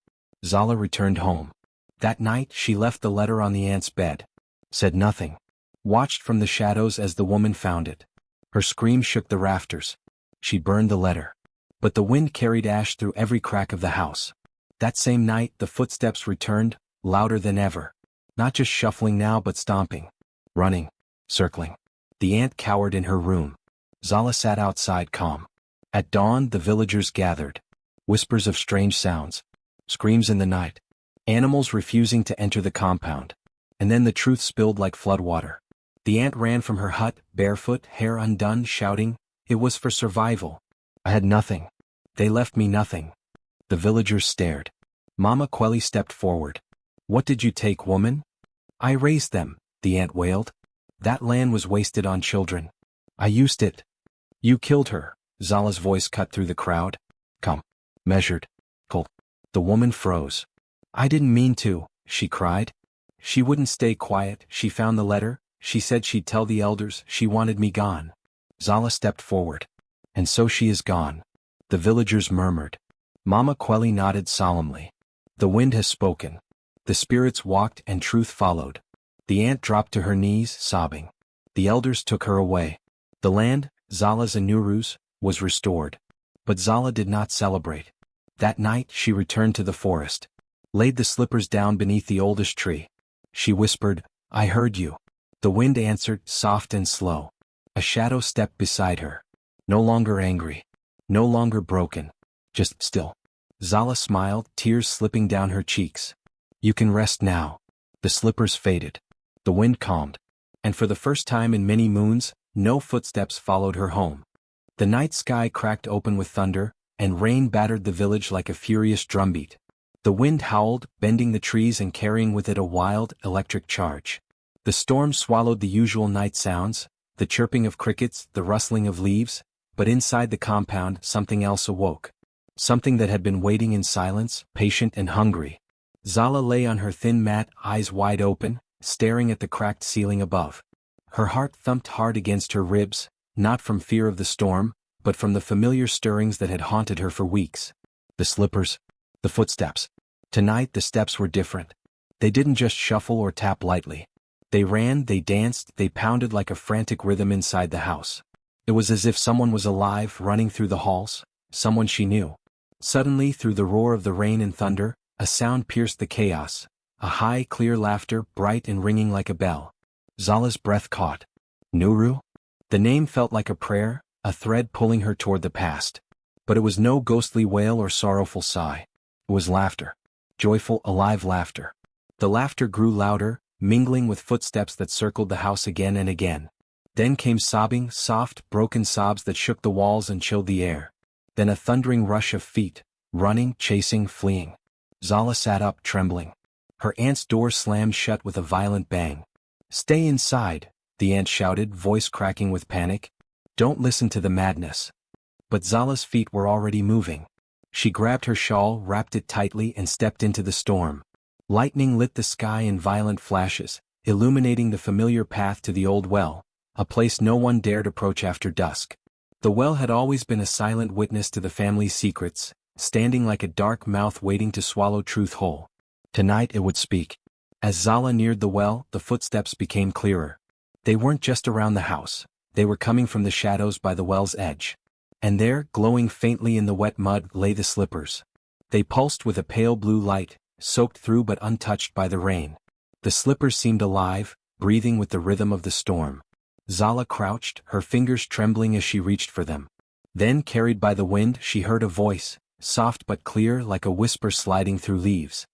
Zala returned home. That night she left the letter on the ant's bed. Said nothing. Watched from the shadows as the woman found it. Her scream shook the rafters. She burned the letter. But the wind carried ash through every crack of the house. That same night the footsteps returned, louder than ever. Not just shuffling now but stomping. Running. Circling. The ant cowered in her room. Zala sat outside calm. At dawn the villagers gathered. Whispers of strange sounds. Screams in the night. Animals refusing to enter the compound. And then the truth spilled like floodwater. The ant ran from her hut, barefoot, hair undone, shouting, It was for survival. I had nothing. They left me nothing. The villagers stared. Mama Quelli stepped forward. What did you take, woman? I raised them, the ant wailed. That land was wasted on children. I used it. You killed her, Zala's voice cut through the crowd. Come. Measured. Cold. The woman froze. I didn't mean to, she cried. She wouldn't stay quiet. She found the letter. She said she'd tell the elders. She wanted me gone. Zala stepped forward. And so she is gone. The villagers murmured. Mama Quelli nodded solemnly. The wind has spoken. The spirits walked and truth followed. The ant dropped to her knees, sobbing. The elders took her away. The land, Zala's and Nuru's, was restored. But Zala did not celebrate. That night she returned to the forest. Laid the slippers down beneath the oldest tree. She whispered, I heard you. The wind answered, soft and slow. A shadow stepped beside her. No longer angry. No longer broken. Just still. Zala smiled, tears slipping down her cheeks. You can rest now. The slippers faded. The wind calmed. And for the first time in many moons, no footsteps followed her home. The night sky cracked open with thunder, and rain battered the village like a furious drumbeat. The wind howled, bending the trees and carrying with it a wild, electric charge. The storm swallowed the usual night sounds, the chirping of crickets, the rustling of leaves, but inside the compound something else awoke. Something that had been waiting in silence, patient and hungry. Zala lay on her thin mat, eyes wide open, staring at the cracked ceiling above. Her heart thumped hard against her ribs, not from fear of the storm, but from the familiar stirrings that had haunted her for weeks. The slippers. The footsteps. Tonight the steps were different. They didn't just shuffle or tap lightly. They ran, they danced, they pounded like a frantic rhythm inside the house. It was as if someone was alive, running through the halls, someone she knew. Suddenly, through the roar of the rain and thunder, a sound pierced the chaos, a high, clear laughter, bright and ringing like a bell. Zala's breath caught. Nuru? The name felt like a prayer, a thread pulling her toward the past. But it was no ghostly wail or sorrowful sigh. It was laughter. Joyful, alive laughter. The laughter grew louder, mingling with footsteps that circled the house again and again. Then came sobbing, soft, broken sobs that shook the walls and chilled the air. Then a thundering rush of feet, running, chasing, fleeing. Zala sat up, trembling. Her aunt's door slammed shut with a violent bang. "Stay inside," the aunt shouted, voice cracking with panic. "Don't listen to the madness." But Zala's feet were already moving. She grabbed her shawl, wrapped it tightly, and stepped into the storm. Lightning lit the sky in violent flashes, illuminating the familiar path to the old well, a place no one dared approach after dusk. The well had always been a silent witness to the family's secrets, standing like a dark mouth waiting to swallow truth whole. Tonight it would speak. As Zala neared the well, the footsteps became clearer. They weren't just around the house, they were coming from the shadows by the well's edge. And there, glowing faintly in the wet mud, lay the slippers. They pulsed with a pale blue light, soaked through but untouched by the rain. The slippers seemed alive, breathing with the rhythm of the storm. Zala crouched, her fingers trembling as she reached for them. Then, carried by the wind, she heard a voice, soft but clear like a whisper sliding through leaves.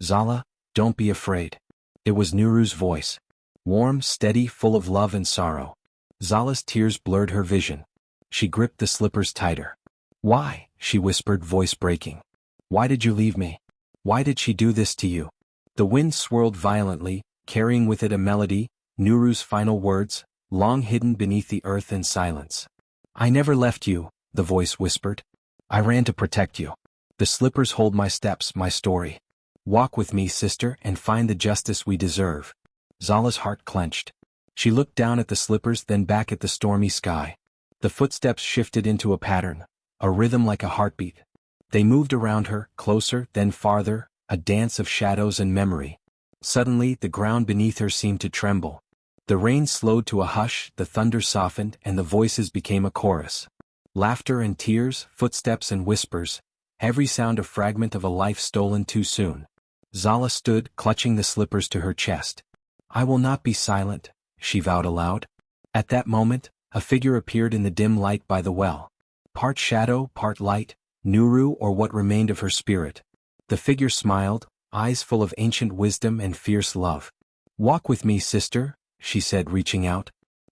"Zala, don't be afraid." It was Nuru's voice. Warm, steady, full of love and sorrow. Zala's tears blurred her vision. She gripped the slippers tighter. "Why?" she whispered, voice breaking. "Why did you leave me? Why did she do this to you?" The wind swirled violently, carrying with it a melody, Nuru's final words, long hidden beneath the earth and silence. "I never left you," the voice whispered. "I ran to protect you. The slippers hold my steps, my story. Walk with me, sister, and find the justice we deserve." Zala's heart clenched. She looked down at the slippers, then back at the stormy sky. The footsteps shifted into a pattern, a rhythm like a heartbeat. They moved around her, closer, then farther, a dance of shadows and memory. Suddenly, the ground beneath her seemed to tremble. The rain slowed to a hush, the thunder softened, and the voices became a chorus. Laughter and tears, footsteps and whispers, every sound a fragment of a life stolen too soon. Zala stood, clutching the slippers to her chest. "I will not be silent," she vowed aloud. At that moment, a figure appeared in the dim light by the well. Part shadow, part light, Nuru or what remained of her spirit. The figure smiled, eyes full of ancient wisdom and fierce love. "Walk with me, sister," she said, reaching out.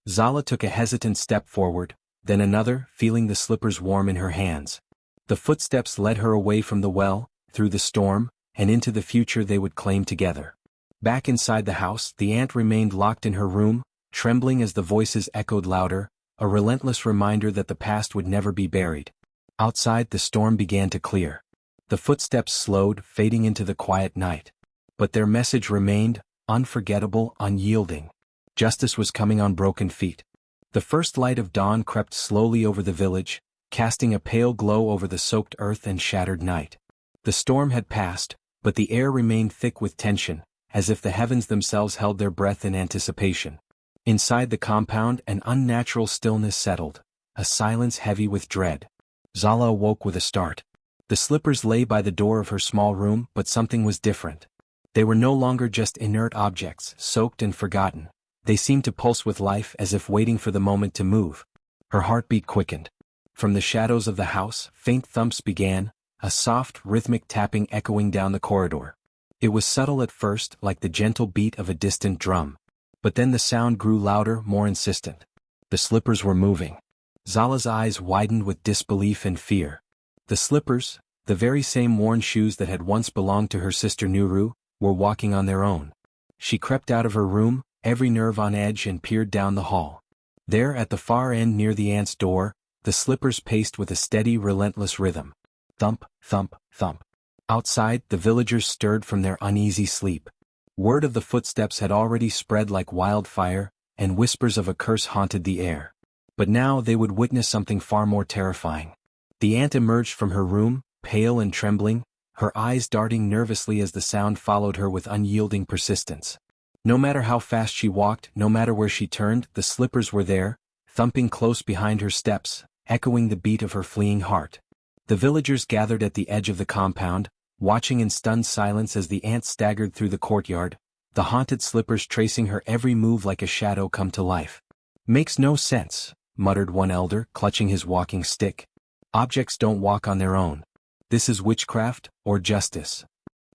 Zala took a hesitant step forward, then another, feeling the slippers warm in her hands. The footsteps led her away from the well, through the storm, and into the future they would claim together. Back inside the house, the aunt remained locked in her room, trembling as the voices echoed louder, a relentless reminder that the past would never be buried. Outside, the storm began to clear. The footsteps slowed, fading into the quiet night. But their message remained, unforgettable, unyielding. Justice was coming on broken feet. The first light of dawn crept slowly over the village, casting a pale glow over the soaked earth and shattered night. The storm had passed, but the air remained thick with tension, as if the heavens themselves held their breath in anticipation. Inside the compound, an unnatural stillness settled, a silence heavy with dread. Zala awoke with a start. The slippers lay by the door of her small room, but something was different. They were no longer just inert objects, soaked and forgotten. They seemed to pulse with life as if waiting for the moment to move. Her heartbeat quickened. From the shadows of the house, faint thumps began, a soft, rhythmic tapping echoing down the corridor. It was subtle at first, like the gentle beat of a distant drum. But then the sound grew louder, more insistent. The slippers were moving. Zala's eyes widened with disbelief and fear. The slippers, the very same worn shoes that had once belonged to her sister Nuru, were walking on their own. She crept out of her room, every nerve on edge, and peered down the hall. There at the far end near the ant's door, the slippers paced with a steady, relentless rhythm. Thump, thump, thump. Outside, the villagers stirred from their uneasy sleep. Word of the footsteps had already spread like wildfire, and whispers of a curse haunted the air. But now they would witness something far more terrifying. The ant emerged from her room, pale and trembling, her eyes darting nervously as the sound followed her with unyielding persistence. No matter how fast she walked, no matter where she turned, the slippers were there, thumping close behind her steps, echoing the beat of her fleeing heart. The villagers gathered at the edge of the compound, watching in stunned silence as the ant staggered through the courtyard, the haunted slippers tracing her every move like a shadow come to life. "Makes no sense," muttered one elder, clutching his walking stick. "Objects don't walk on their own. This is witchcraft, or justice."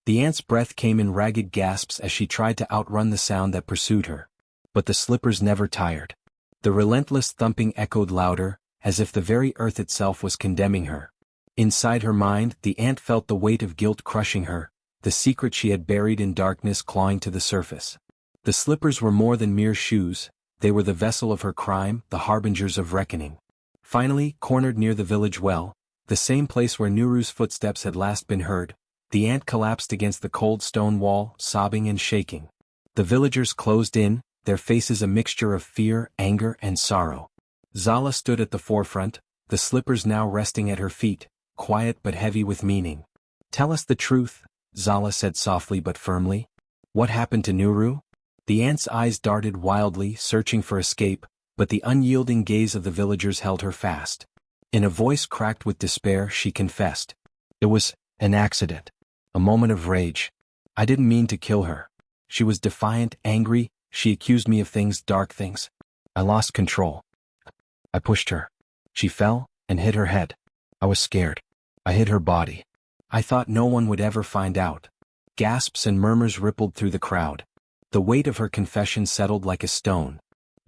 The ant's breath came in ragged gasps as she tried to outrun the sound that pursued her. But the slippers never tired. The relentless thumping echoed louder, as if the very earth itself was condemning her. Inside her mind, the ant felt the weight of guilt crushing her, the secret she had buried in darkness clawing to the surface. The slippers were more than mere shoes, they were the vessel of her crime, the harbingers of reckoning. Finally, cornered near the village well, the same place where Nuru's footsteps had last been heard, the ant collapsed against the cold stone wall, sobbing and shaking. The villagers closed in, their faces a mixture of fear, anger, and sorrow. Zala stood at the forefront, the slippers now resting at her feet, quiet but heavy with meaning. "Tell us the truth," Zala said softly but firmly. "What happened to Nuru?" The ant's eyes darted wildly, searching for escape, but the unyielding gaze of the villagers held her fast. In a voice cracked with despair, she confessed. "It was an accident. A moment of rage. I didn't mean to kill her. She was defiant, angry, she accused me of things, dark things. I lost control. I pushed her. She fell, and hit her head. I was scared. I hid her body. I thought no one would ever find out." Gasps and murmurs rippled through the crowd. The weight of her confession settled like a stone.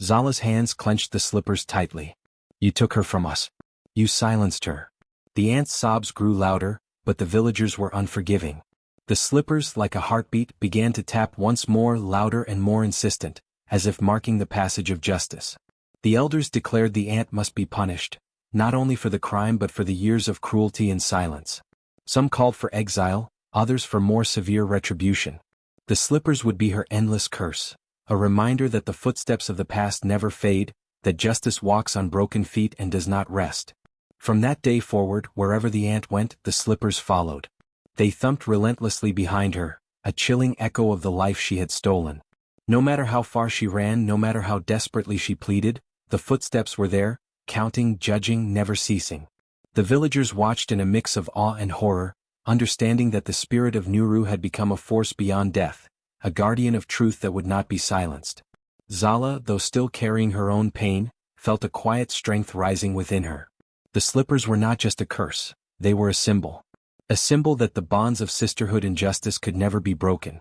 Zala's hands clenched the slippers tightly. "You took her from us. You silenced her." The ant's sobs grew louder, but the villagers were unforgiving. The slippers, like a heartbeat, began to tap once more, louder and more insistent, as if marking the passage of justice. The elders declared the ant must be punished, not only for the crime but for the years of cruelty and silence. Some called for exile, others for more severe retribution. The slippers would be her endless curse, a reminder that the footsteps of the past never fade, that justice walks on broken feet and does not rest. From that day forward, wherever the ant went, the slippers followed. They thumped relentlessly behind her, a chilling echo of the life she had stolen. No matter how far she ran, no matter how desperately she pleaded, the footsteps were there, counting, judging, never ceasing. The villagers watched in a mix of awe and horror, understanding that the spirit of Nuru had become a force beyond death, a guardian of truth that would not be silenced. Zala, though still carrying her own pain, felt a quiet strength rising within her. The slippers were not just a curse, they were a symbol. A symbol that the bonds of sisterhood and justice could never be broken.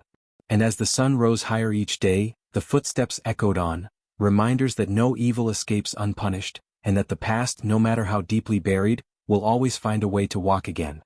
And as the sun rose higher each day, the footsteps echoed on, reminders that no evil escapes unpunished, and that the past, no matter how deeply buried, will always find a way to walk again.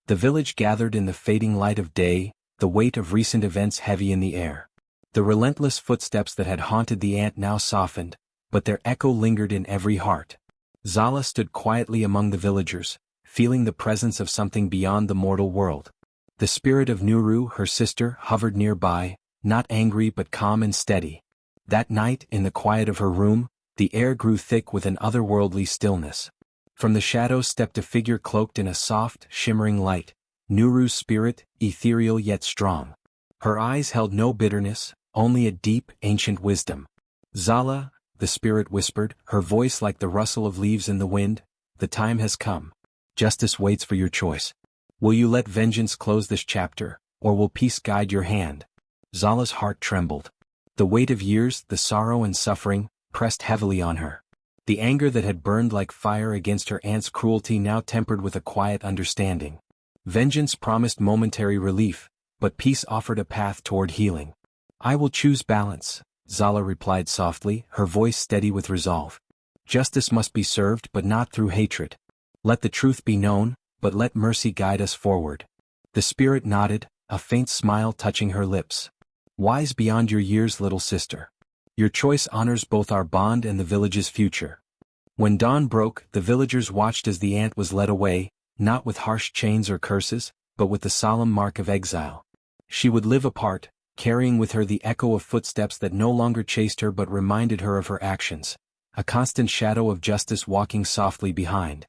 The village gathered in the fading light of day, the weight of recent events heavy in the air. The relentless footsteps that had haunted the ant now softened, but their echo lingered in every heart. Zala stood quietly among the villagers, feeling the presence of something beyond the mortal world. The spirit of Nuru, her sister, hovered nearby, not angry but calm and steady. That night, in the quiet of her room, the air grew thick with an otherworldly stillness. From the shadows stepped a figure cloaked in a soft, shimmering light, Nuru's spirit, ethereal yet strong. Her eyes held no bitterness, only a deep, ancient wisdom. "Zala," the spirit whispered, her voice like the rustle of leaves in the wind, "the time has come. Justice waits for your choice. Will you let vengeance close this chapter, or will peace guide your hand?" Zala's heart trembled. The weight of years, the sorrow and suffering, pressed heavily on her. The anger that had burned like fire against her aunt's cruelty now tempered with a quiet understanding. Vengeance promised momentary relief, but peace offered a path toward healing. "I will choose balance," Zala replied softly, her voice steady with resolve. "Justice must be served but not through hatred. Let the truth be known, but let mercy guide us forward." The spirit nodded, a faint smile touching her lips. "Wise beyond your years, little sister. Your choice honors both our bond and the village's future." When dawn broke, the villagers watched as the aunt was led away, not with harsh chains or curses, but with the solemn mark of exile. She would live apart, carrying with her the echo of footsteps that no longer chased her but reminded her of her actions, a constant shadow of justice walking softly behind.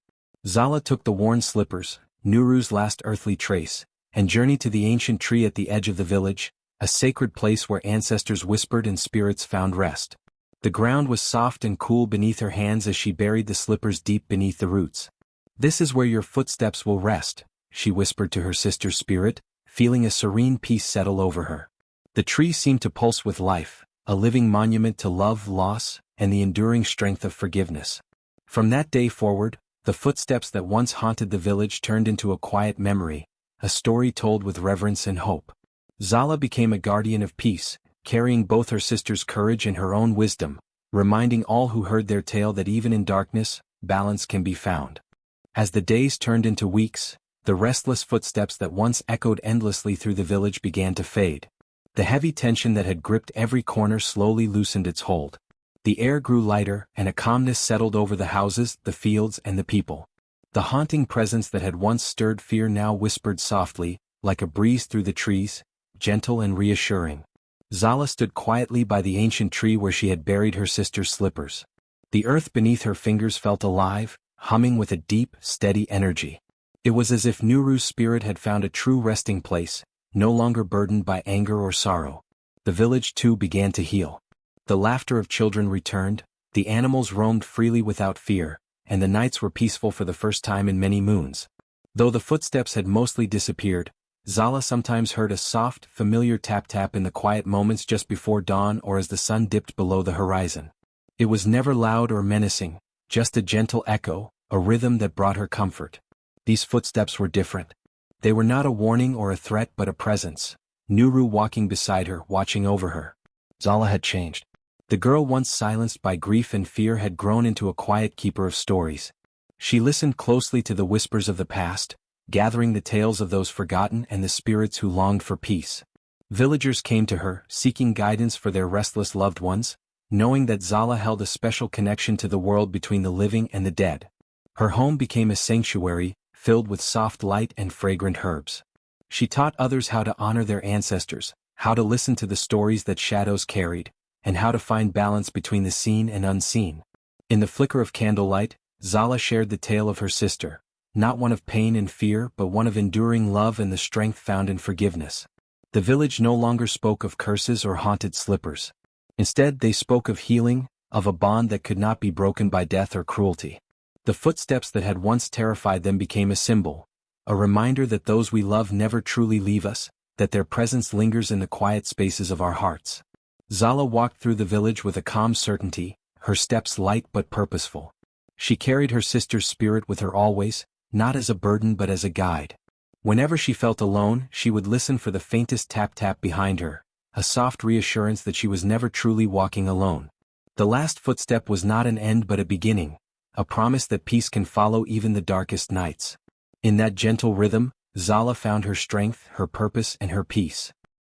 Zala took the worn slippers, Nuru's last earthly trace, and journeyed to the ancient tree at the edge of the village, a sacred place where ancestors whispered and spirits found rest. The ground was soft and cool beneath her hands as she buried the slippers deep beneath the roots. "This is where your footsteps will rest," she whispered to her sister's spirit, feeling a serene peace settle over her. The tree seemed to pulse with life, a living monument to love, loss, and the enduring strength of forgiveness. From that day forward, the footsteps that once haunted the village turned into a quiet memory, a story told with reverence and hope. Zala became a guardian of peace, carrying both her sister's courage and her own wisdom, reminding all who heard their tale that even in darkness, balance can be found. As the days turned into weeks, the restless footsteps that once echoed endlessly through the village began to fade. The heavy tension that had gripped every corner slowly loosened its hold. The air grew lighter, and a calmness settled over the houses, the fields, and the people. The haunting presence that had once stirred fear now whispered softly, like a breeze through the trees, gentle and reassuring. Zala stood quietly by the ancient tree where she had buried her sister's slippers. The earth beneath her fingers felt alive, humming with a deep, steady energy. It was as if Nuru's spirit had found a true resting place, no longer burdened by anger or sorrow. The village too began to heal. The laughter of children returned, the animals roamed freely without fear, and the nights were peaceful for the first time in many moons. Though the footsteps had mostly disappeared, Zala sometimes heard a soft, familiar tap-tap in the quiet moments just before dawn or as the sun dipped below the horizon. It was never loud or menacing, just a gentle echo, a rhythm that brought her comfort. These footsteps were different. They were not a warning or a threat but a presence, Nuru walking beside her, watching over her. Zala had changed. The girl once silenced by grief and fear had grown into a quiet keeper of stories. She listened closely to the whispers of the past, gathering the tales of those forgotten and the spirits who longed for peace. Villagers came to her, seeking guidance for their restless loved ones, knowing that Zala held a special connection to the world between the living and the dead. Her home became a sanctuary, filled with soft light and fragrant herbs. She taught others how to honor their ancestors, how to listen to the stories that shadows carried, and how to find balance between the seen and unseen. In the flicker of candlelight, Zala shared the tale of her sister, not one of pain and fear but one of enduring love and the strength found in forgiveness. The village no longer spoke of curses or haunted slippers. Instead they spoke of healing, of a bond that could not be broken by death or cruelty. The footsteps that had once terrified them became a symbol, a reminder that those we love never truly leave us, that their presence lingers in the quiet spaces of our hearts. Zala walked through the village with a calm certainty, her steps light but purposeful. She carried her sister's spirit with her always, not as a burden but as a guide. Whenever she felt alone, she would listen for the faintest tap-tap behind her, a soft reassurance that she was never truly walking alone. The last footstep was not an end but a beginning, a promise that peace can follow even the darkest nights. In that gentle rhythm, Zala found her strength, her purpose, and her peace.